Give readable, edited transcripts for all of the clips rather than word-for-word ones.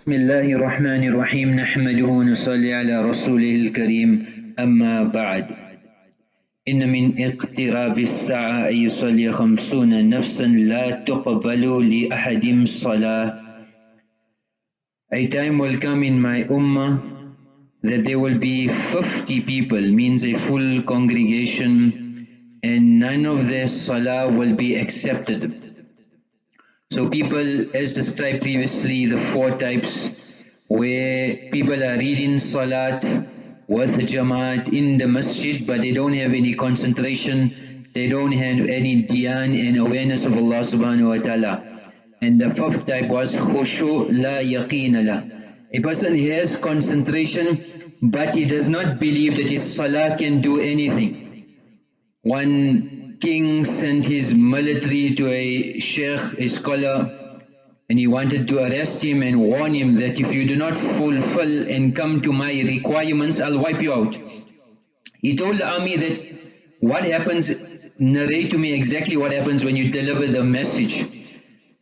بسم الله الرحمن الرحيم نحمده ونصلي على رسوله الكريم أما بعد إن من اقتراب الساعة أن يصلي 50 نفسا لا تقبل لأحد صلاة. A time will come in my ummah that there will be 50 people, means a full congregation, and none of their salah will be accepted. So people, as described previously, the four types where people are reading salat with jamaat in the masjid, but they don't have any concentration, they don't have any dhyan and awareness of Allah subhanahu wa ta'ala. And the fifth type was khushu la yaqeen la. A person has concentration, but he does not believe that his salah can do anything. One king sent his military to a sheikh, a scholar, and he wanted to arrest him and warn him that if you do not fulfill and come to my requirements, I'll wipe you out. He told the army that what happens, narrate to me exactly what happens when you deliver the message.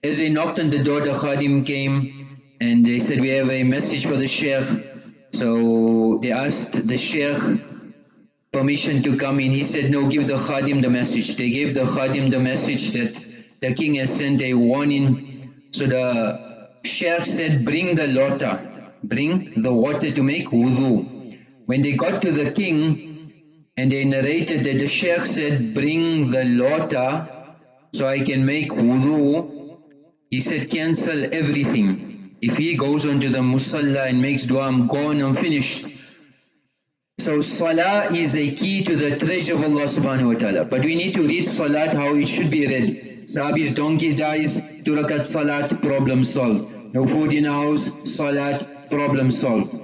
As they knocked on the door, the khadim came and they said, we have a message for the sheikh. So they asked the sheikh permission to come in. He said, no, give the khadim the message. They gave the khadim the message that the king has sent a warning. So the sheikh said, bring the lota, bring the water to make wudu. When they got to the king and they narrated that the sheikh said, bring the lota so I can make wudu, he said, cancel everything. If he goes onto the musalla and makes dua, I'm gone, I'm finished. So salah is a key to the treasure of Allah subhanahu wa ta'ala. But we need to read salat how it should be read. Sahabi's donkey dies, 2 rakat salat, problem solved. No food in the house, salat, problem solved.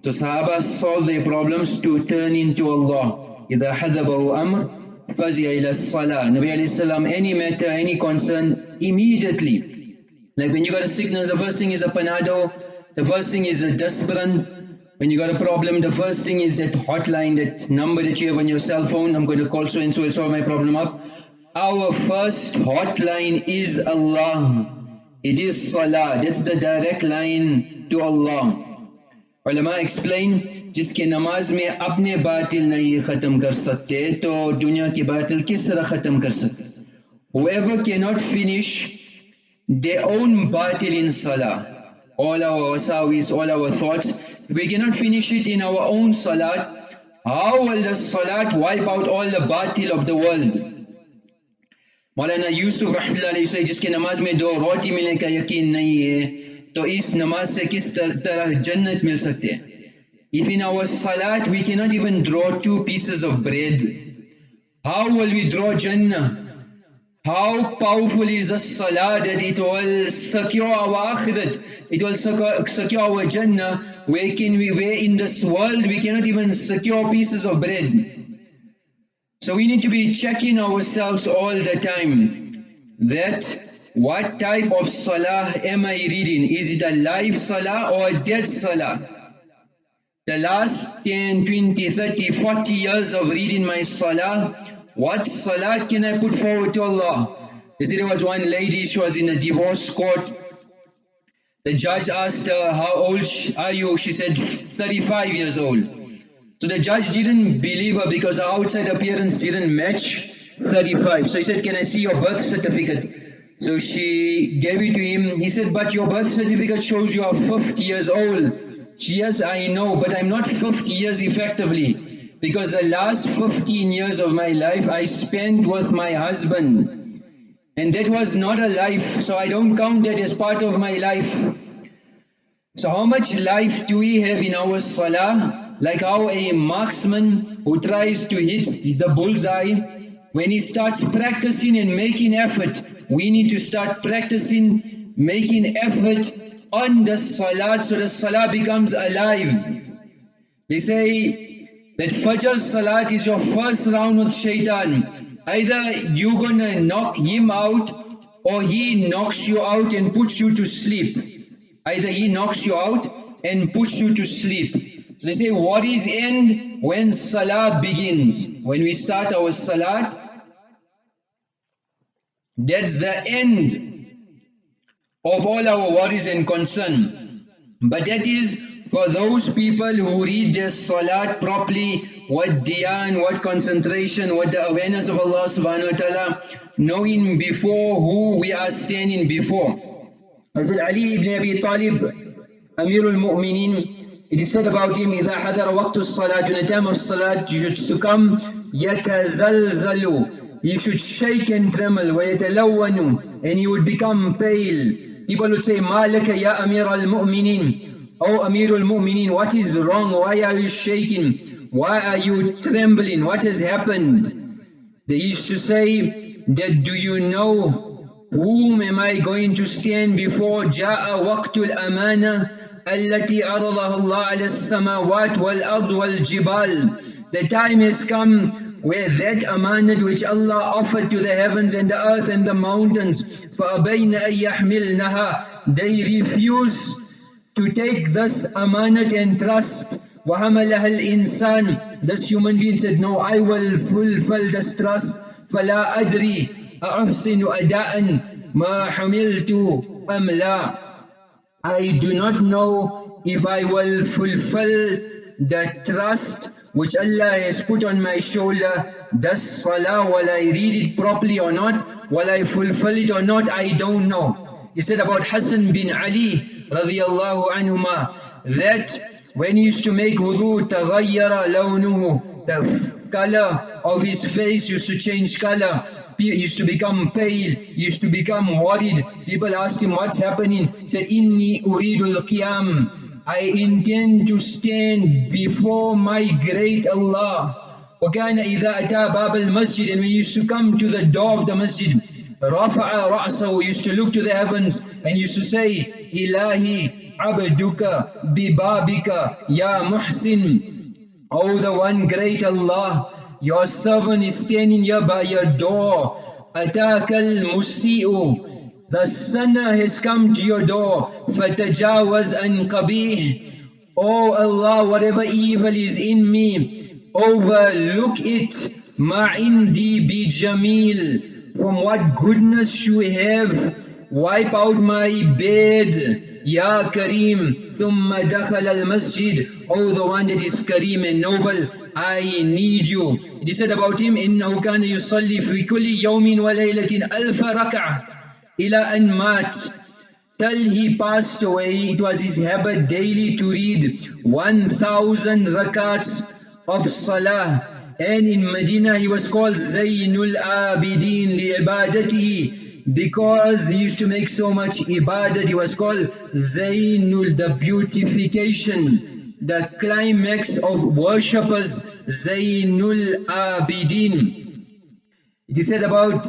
So Sahaba solve their problems to turn into Allah. إِذَا حَذَبَهُ أَمْرٍ فَزِيَ إِلَى الصَّلَاةِ. Nabi alayhi salam, any matter, any concern, immediately. Like when you got a sickness, the first thing is a panado, the first thing is a Disprin. When you got a problem, the first thing is that hotline, that number that you have on your cell phone, I'm going to call so and so will solve my problem up. Our first hotline is Allah. It is Salah. That's the direct line to Allah. Ulama explain, जिसके नमाज में अपने बातिल नहीं ख़त्म कर सकते, तो दुनिया की बातिल किस तरह ख़त्म कर सकते? Whoever cannot finish their own batil in Salah, all our wasawis, all our thoughts, we cannot finish it in our own salat, how will the salat wipe out all the batil of the world? Maulana Yusuf rahmatullah alayhi say, जिसके नमाज में 2 रोटी मिलने का यकीन नहीं है, तो इस नमाज से किस तरह जन्नत मिल सकते हैं? If in our salat we cannot even draw 2 pieces of bread, how will we draw Jannah? How powerful is a salah that it will secure our akhirat, it will secure our Jannah, where in this world we cannot even secure pieces of bread. So we need to be checking ourselves all the time, that what type of salah am I reading? Is it a live salah or a dead salah? The last 10, 20, 30, 40 years of reading my salah, what salah can I put forward to Allah? You see, there was one lady, she was in a divorce court. The judge asked her, how old are you? She said, 35 years old. So the judge didn't believe her because her outside appearance didn't match 35. So he said, can I see your birth certificate? So she gave it to him. He said, but your birth certificate shows you are 50 years old. Yes, I know, but I'm not 50 years effectively. Because the last 15 years of my life I spent with my husband, and that was not a life, so I don't count that as part of my life. So how much life do we have in our salah? Like how a marksman who tries to hit the bullseye, when he starts practicing and making effort, we need to start practicing, making effort on the salat, so the salah becomes alive. They say that Fajr Salat is your first round with Shaitan. Either you're gonna knock him out, or he knocks you out and puts you to sleep. Either he knocks you out and puts you to sleep. So they say, what is end? When Salah begins. When we start our Salat, that's the end of all our worries and concern. But that is for those people who read their salat properly, what dhyan, what concentration, what the awareness of Allah subhanahu wa ta'ala, knowing before who we are standing before. As Ali ibn Abi Talib, Amirul Mu'mineen, it is said about him, إِذَا حَذَرَ وَقْتُ الصَّلَاةِ, in the time of salat, you should succumb, يَتَزَلْزَلُ, he should shake and tremble, وَيَتَلَوَّنُ, and he would become pale. People would say, مَا لَكَ يَا أَمِيرَ الْمُؤْمِنِينَ, O Amirul Mu'mineen, what is wrong? Why are you shaking? Why are you trembling? What has happened? They used to say that, do you know whom am I going to stand before? جاء وقت الأمانة التي عرضها الله على السماوات والأرض والجبال. The time has come where that amanat which Allah offered to the heavens and the earth and the mountains, فَأَبَيْنَ أَن يَحْمِلْنَهَا, they refuse to take this amanat and trust. وَحَمَلَهَا الْإِنسان, this human being said, no, I will fulfill this trust. فَلَا أَدْرِي أَحْسِنُ أَدَاءً مَا حُمِلْتُ أَمْ لَا, I do not know if I will fulfill the trust which Allah has put on my shoulder. Does salah, will I read it properly or not? Will I fulfill it or not? I don't know. He said about Hassan bin Ali radiyallahu anhuma, that when he used to make wudu, تَغَيَّرَ لَوْنُهُ, the color of his face used to change color. He used to become pale, he used to become worried. People asked him, what's happening? He said, إِنِّي أُرِيدُ الْقِيَامِ, I intend to stand before my great Allah. وَكَانَ إِذَا أَتَى بَابَ الْمَسْجِدِ, and when he used to come to the door of the masjid, رَفَعَ رَأْسَهُ, used to look to the heavens and used to say, إِلَهِ عَبْدُكَ بِبَابِكَ يَا مُحْسِنِ, O the one great Allah, your servant is standing here by your door. أَتَاكَ الْمُسِيءُ, the sinner has come to your door. فَتَجَاوَزْ أَنْ قَبِيحٍ, O Allah, whatever evil is in me, overlook it. مَا عِنْدِي بِجَمِيلٍ, from what goodness you have, wipe out my bed. Ya Kareem, ثُمَّ دَخَلَ الْمَسْجِدِ, O the one that is Kareem and noble, I need you. It is said about him, إِنَّهُ كَانَ يُصَلِّي فِي كُلِّ يَوْمٍ وَلَيْلَةٍ أَلْفَ رَكْعَةٍ إِلَى أَنْ مَاتٍ, till he passed away. It was his habit daily to read 1,000 rakats of salah. And in Medina he was called Zaynul Abidin li'ibadatihi, because he used to make so much ibadat. He was called Zaynul, the beautification, the climax of worshippers, Zaynul Abidin. It is said about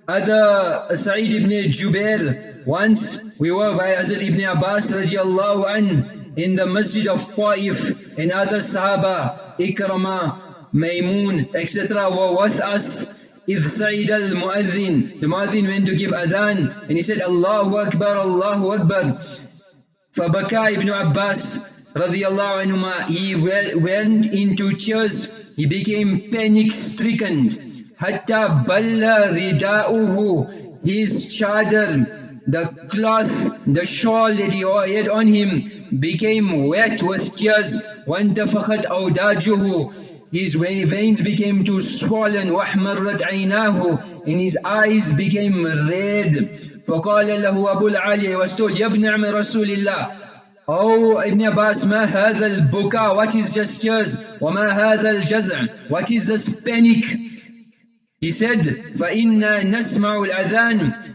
other Sa'id ibn Jubair, once we were by Hazrat ibn Abbas radiallahu anh in the masjid of Taif, and other Sahaba, Ikrama, Maymun, etc. were with us. إِذْ سَعِدَ الْمُؤَذِّن, the mu'adhin went to give adhan, and he said, Allahu Akbar, Allahu Akbar. فَبَكَى ibn Abbas radiallahu anhuma, he went into tears, he became panic stricken. Hatta balla rida'uhu, his chadar, the cloth, the shawl that he had on him, became wet with tears. وَانْتَفَخَتْ أَوْدَاجُهُ, his veins became too swollen. وَأَحْمَرَّتْ عَيْنَاهُ, and his eyes became red. فَقَالَ لَهُ أَبُو الْعَالِيَ, he was told, يَا ابْنَ عَمِّ رَسُولِ اللَّهِ, Oh Ibn Abbas, مَا هَذَا الْبُكَى, what is just tears? وَمَا هَذَا الْجَزْعِ, what is this panic? He said, فَإِنَّا نَسْمَعُ الْأَذَانِ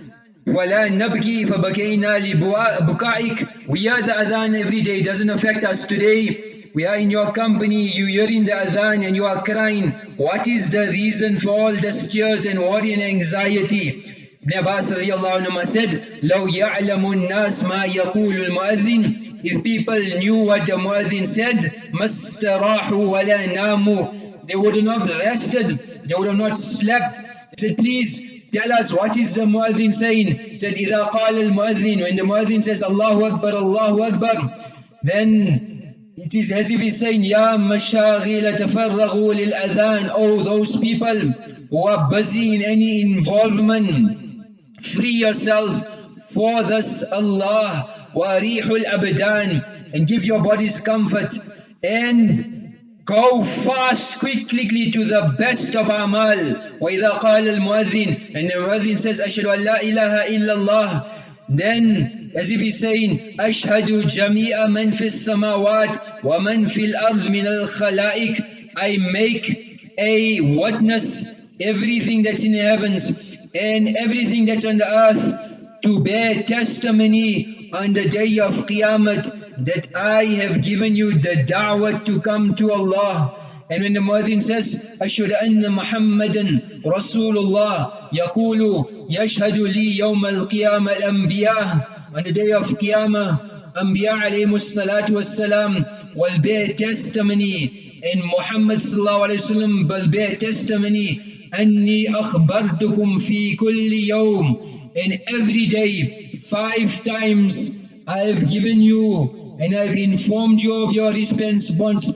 وَلَا نَبْكِي فَبَكَيْنَا لِبُكَائِكَ. We hear the adhan every day, it doesn't affect us today. We are in your company, you hearing the adhan and you are crying. What is the reason for all the tears and worry and anxiety? Ibn Abbas radiallahu anhu said, لَوْ يَعْلَمُ النَّاسِ مَا يَقُولُ الْمُؤَذِّنِ, if people knew what the mu'adhin said, مَا اسْتَرَاحُوا وَلَا نَامُوا, they would not have rested, they would have not slept. He said, please tell us, what is the mu'adhin saying? He said, إِذَا قَالَ الْمُؤَذِّن, when the mu'adhin says, Allahu Akbar, Allahu Akbar, then it is as if he's saying, Ya mashaghila tafarraghu lil adhan, oh those people who are busy in any involvement, free yourself for this Allah, وَرِيحُ الْأَبْدَانِ, and give your bodies comfort, and go fast quickly to the best of amal. وَإِذَا قَالَ الْمُؤَذِّنِ, and the muadhin says, أَشْهَدُ أَن لَا إِلَهَ إِلَّا اللَّهِ, then as if he's saying, أَشْهَدُ جَمِيعَ مَنْ فِي السَّمَاوَاتِ وَمَنْ فِي الْأَرْضِ مِنَ الْخَلَائِقِ, I make a witness everything that's in the heavens and everything that's on the earth to bear testimony on the day of Qiyaamah that I have given you the da'wah to come to Allah. And when the muadhin says, أشهد أن محمدا رسول الله, يقول يشهد لي يوم القيامة الأنبياء, on the day of Qiyamah, Anbiya alayhimu salatu wassalam will bear testimony, and Muhammad sallallahu alayhi wasallam will bear testimony, أني أخبرتكم في كل يوم, and every day 5 times I have given you and I have informed you of your responsibility.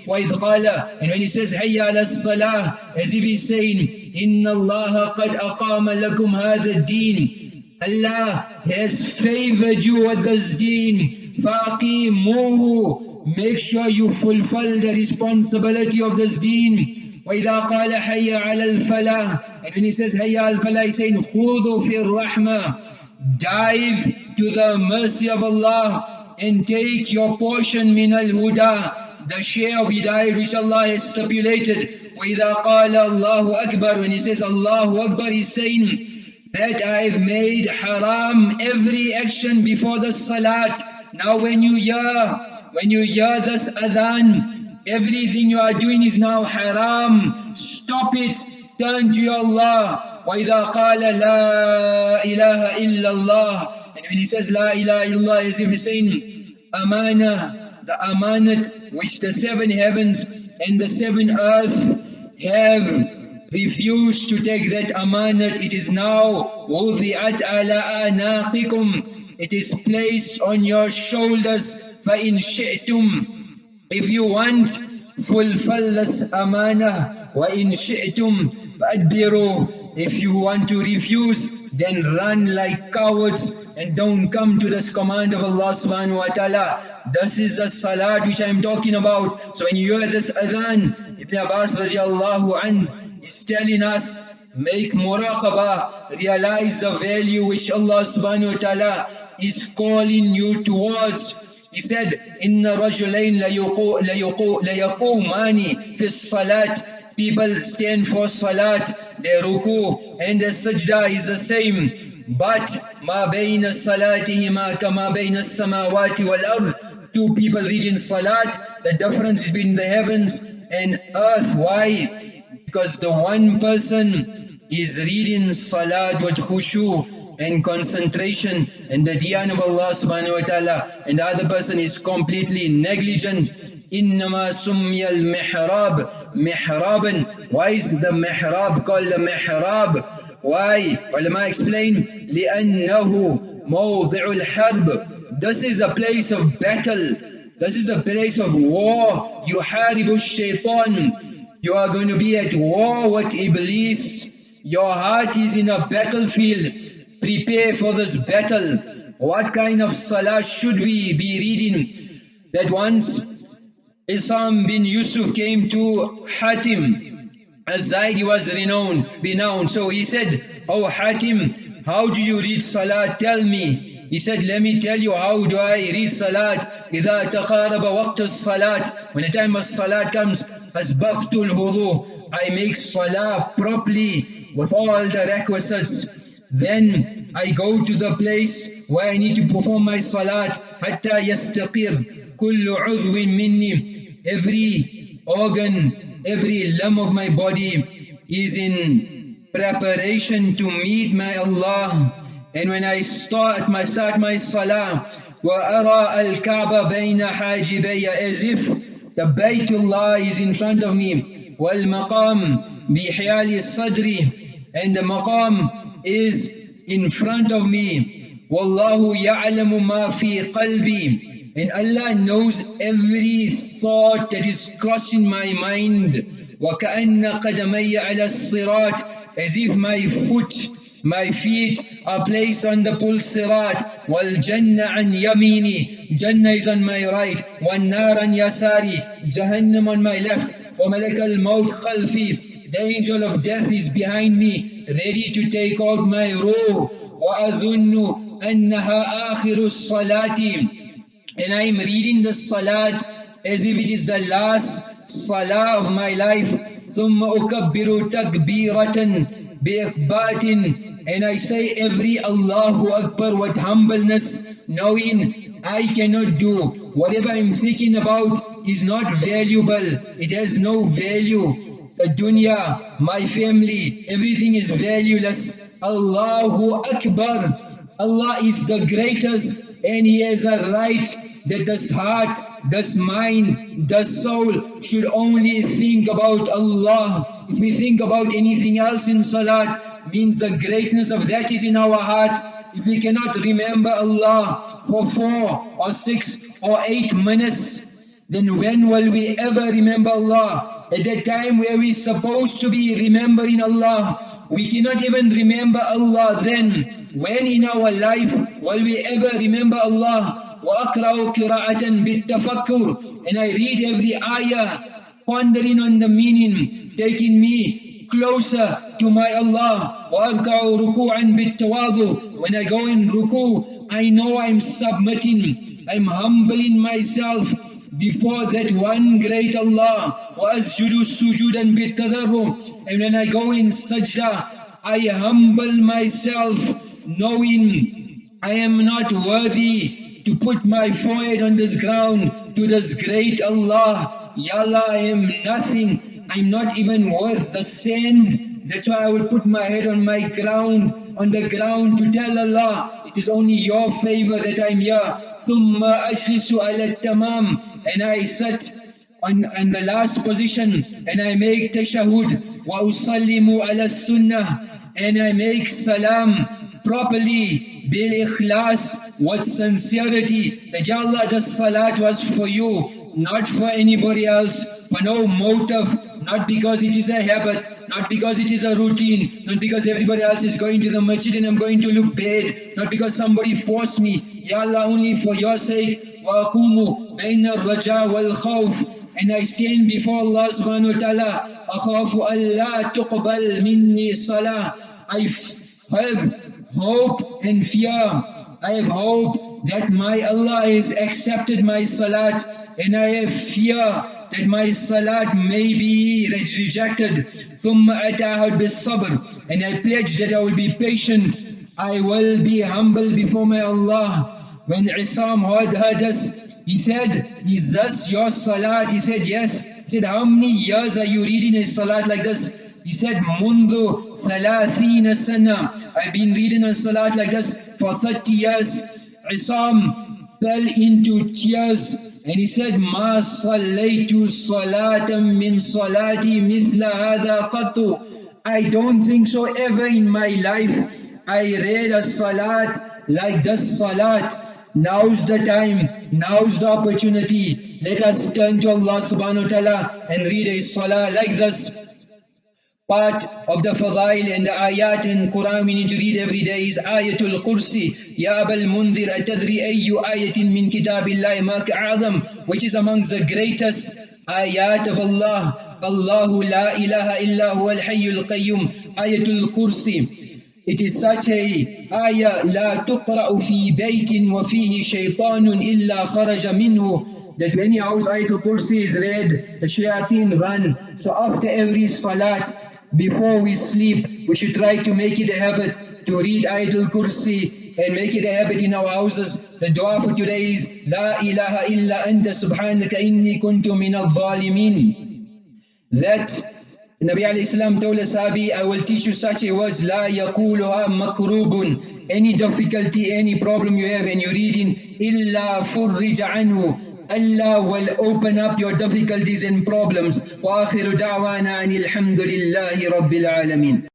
وَإِذْ قَالَ, and when he says حَيَّ عَلَى الصَّلَاةِ, as if he's saying, إِنَّ اللَّهَ قَدْ أَقَامَ لَكُمْ هَذَا الدِّينِ, Allah has favored you with this deen. فَأَقِيمُوهُ, make sure you fulfill the responsibility of this deen. وَإِذَا قَالَ حَيَّ عَلَى الْفَلَاحِ, and when he says حَيَّ عَلَى الْفَلَاحِ, he's saying خُوذُوا فِي الرَّحْمَةِ, dive to the mercy of Allah and take your portion min al-huda, the share of hidayah which Allah has stipulated. وَإِذَا قَالَ اللَّهُ أَكْبَرُ, when he says Allahu Akbar, he's saying that I have made haram every action before the salat. Now when you hear this adhan, everything you are doing is now haram. Stop it, turn to your Allah. وَإِذَا قَالَ لَا إِلَهَ إِلَّا اللَّهِ, and when he says La ilaha illallah, as if he's saying Amanah, the amanat which the 7 heavens and the 7 earth have refused to take that amanat, it is now وُضِعَتْ عَلَىٰ أَنَاقِكُمْ, it is placed on your shoulders. فَإِنْ شِئْتُمْ, if you want, fulfill this amanah. وَإِنْ شِئْتُمْ فَأَدْبِرُوا, if you want to refuse, then run like cowards and don't come to this command of Allah subhanahu wa ta'ala. This is the salat which I am talking about. So when you hear this adhan, Ibn Abbas radiallahu anhu is telling us, make muraqabah, realize the value which Allah subhanahu wa ta'ala is calling you towards. He said, إِنَّ رَجُلَيْنِ لَيَقُومَانِ فِي الصَّلَاةِ, people stand for salat, their ruku and their sajda is the same, but مَا بَيْنَ صَلَاتِهِمَا كَمَا بَيْنَ السَّمَاوَاتِ وَالْأَرْضِ, 2 people reading salat, the difference between the heavens and earth. Why? Because the one person is reading salat with khushu and concentration and the dhyan of Allah subhanahu wa ta'ala, and the other person is completely negligent. إِنَّمَا سُمِّيَ الْمِحْرَابِ مِحْرَابًا. Why is the mihrab called the mihrab? Why? Ulama explain, لِأَنَّهُ مَوْضِعُ الْحَرْبِ, this is a place of battle, this is a place of war. يُحَارِبُ الشَّيْطَانِ, you are going to be at war with Iblis. Your heart is in a battlefield. Prepare for this battle. What kind of salah should we be reading? That once Isam bin Yusuf came to Hatim as-Zaid, he was renowned. So he said, "Oh Hatim, how do you read salat? Tell me." He said, "Let me tell you how do I read salat. إِذَا تَقَارَبَ وَقْتُ الصَّلَاةِ, when the time of salat comes, أَسْبَغْتُ الْوُضُوء, I make salah properly with all the requisites. Then I go to the place where I need to perform my salat. حَتَّى يَسْتَقِرْ كُلُّ عُضْوٍ مِنِّي, every organ, every limb of my body is in preparation to meet my Allah. And when I start my salah, وَأَرَى الْكَعْبَ بَيْنَ حَاجِبَيَّ, as if the Baytullah is in front of me, وَالْمَقَامِ بِحِيَالِ الصَّدْرِ, and the maqam is in front of me, وَاللَّهُ يَعْلَمُ مَا فِي قَلْبِي, and Allah knows every thought that is crossing my mind. وَكَأَنَّ قَدَمَيَّ عَلَى الصِّرَاطِ, as if my foot My feet are placed on the pul sirat. Wal jannah an yamini. Jannah is on my right. Wan nar an yasari. Jahannam on my left. Wa malak al maut khalfi. The angel of death is behind me, ready to take out my ruh. Wa adhunnu annaha akhiru salati. And I am reading the salat as if it is the last salah of my life. ثم أكبر تكبيرة بإخبات. And I say every Allahu Akbar with humbleness, knowing I cannot do. Whatever I'm thinking about is not valuable. It has no value. The dunya, my family, everything is valueless. Allahu Akbar. Allah is the greatest, and He has a right that this heart, this mind, this soul should only think about Allah. If we think about anything else in salat, means the greatness of that is in our heart. If we cannot remember Allah for 4 or 6 or 8 minutes, then when will we ever remember Allah? At that time where we're supposed to be remembering Allah, we cannot even remember Allah then. When in our life will we ever remember Allah? وَأَقْرَأُ قِرَاءَةً بِالتَّفَكُّرِ. And I read every ayah, pondering on the meaning, taking me closer to my Allah. وَأَرْكَعُ رُكُوعًا بِالتَّوَاضُ. When I go in ruku, I know I'm submitting, I'm humbling myself before that one great Allah. وَأَسْجُدُ سُجُودًا بِالتَّضَرُّ. And when I go in sajda, I humble myself, knowing I am not worthy to put my forehead on this ground to this great Allah. Ya Allah, I am nothing. I'm not even worth the sand. That's why I would put my head on the ground to tell Allah, it is only your favor that I'm here. ثُمَّ أَجْلِسُ عَلَى التَّمَامِ. And I sit on the last position, and I make tashahud. وَأُصَلِّمُ عَلَى السُّنَّةِ. And I make salam properly, bil ikhlas, with sincerity, that Ya Allah, this salat was for you, not for anybody else, for no motive, not because it is a habit, not because it is a routine, not because everybody else is going to the masjid and I'm going to look bad, not because somebody forced me. Ya Allah, only for your sake. وَأَقُومُ بَيْنَ الرَّجَاءِ وَالْخَوْفِ. And I stand before Allah subhanahu wa ta'ala. أَخَافُ أَلَّا تُقْبَلْ مِنِّي صَلَاةً. I have hope and fear. I have hope that my Allah has accepted my salat, and I have fear that my salat may be rejected. ثُمَّ أَتَعَهَدْ بِالصَّبْرِ. And I pledge that I will be patient. I will be humble before my Allah. When Isam heard us, he said, is this your salat? He said, yes. He said, how many years are you reading a salat like this? He said, منذ 30 سنة. I've been reading a salat like this for 30 years. Isam fell into tears and he said, ما صليت صلاة من صلاتي مثل هذا قط. I don't think so ever in my life I read a salat like this salat. Now's the time, now's the opportunity. Let us turn to Allah subhanahu wa ta'ala and read a salah like this. Part of the fadail and the ayat in Quran we need to read every day is Ayatul Kursi. Ya Abal Mundhir atadri ayyu ayatin min kitabillahi ma ka'azam, which is amongst the greatest ayat of Allah. Allahu la ilaha illa huwa al-hayyul qayyum. Ayatul Kursi. It is such a ayah, لا تقرأ في بيت وفيه شيطان إلا خرج منه, that when your house Ayatul Kursi is read, the shayateen run. So after every salat, before we sleep, we should try to make it a habit to read Ayatul Kursi and make it a habit in our houses. The dua for today is لا إله إلا أنت سبحانك إني كنت من الظالمين. That Nabi alayhi salam told a Sahabi, I will teach you such a words, لا يقولها مكروب. Any difficulty, any problem you have and you're reading, إلا فرج عنه. Allah will open up your difficulties and problems. وآخر دعوانا أن الحمد لله رب العالمين.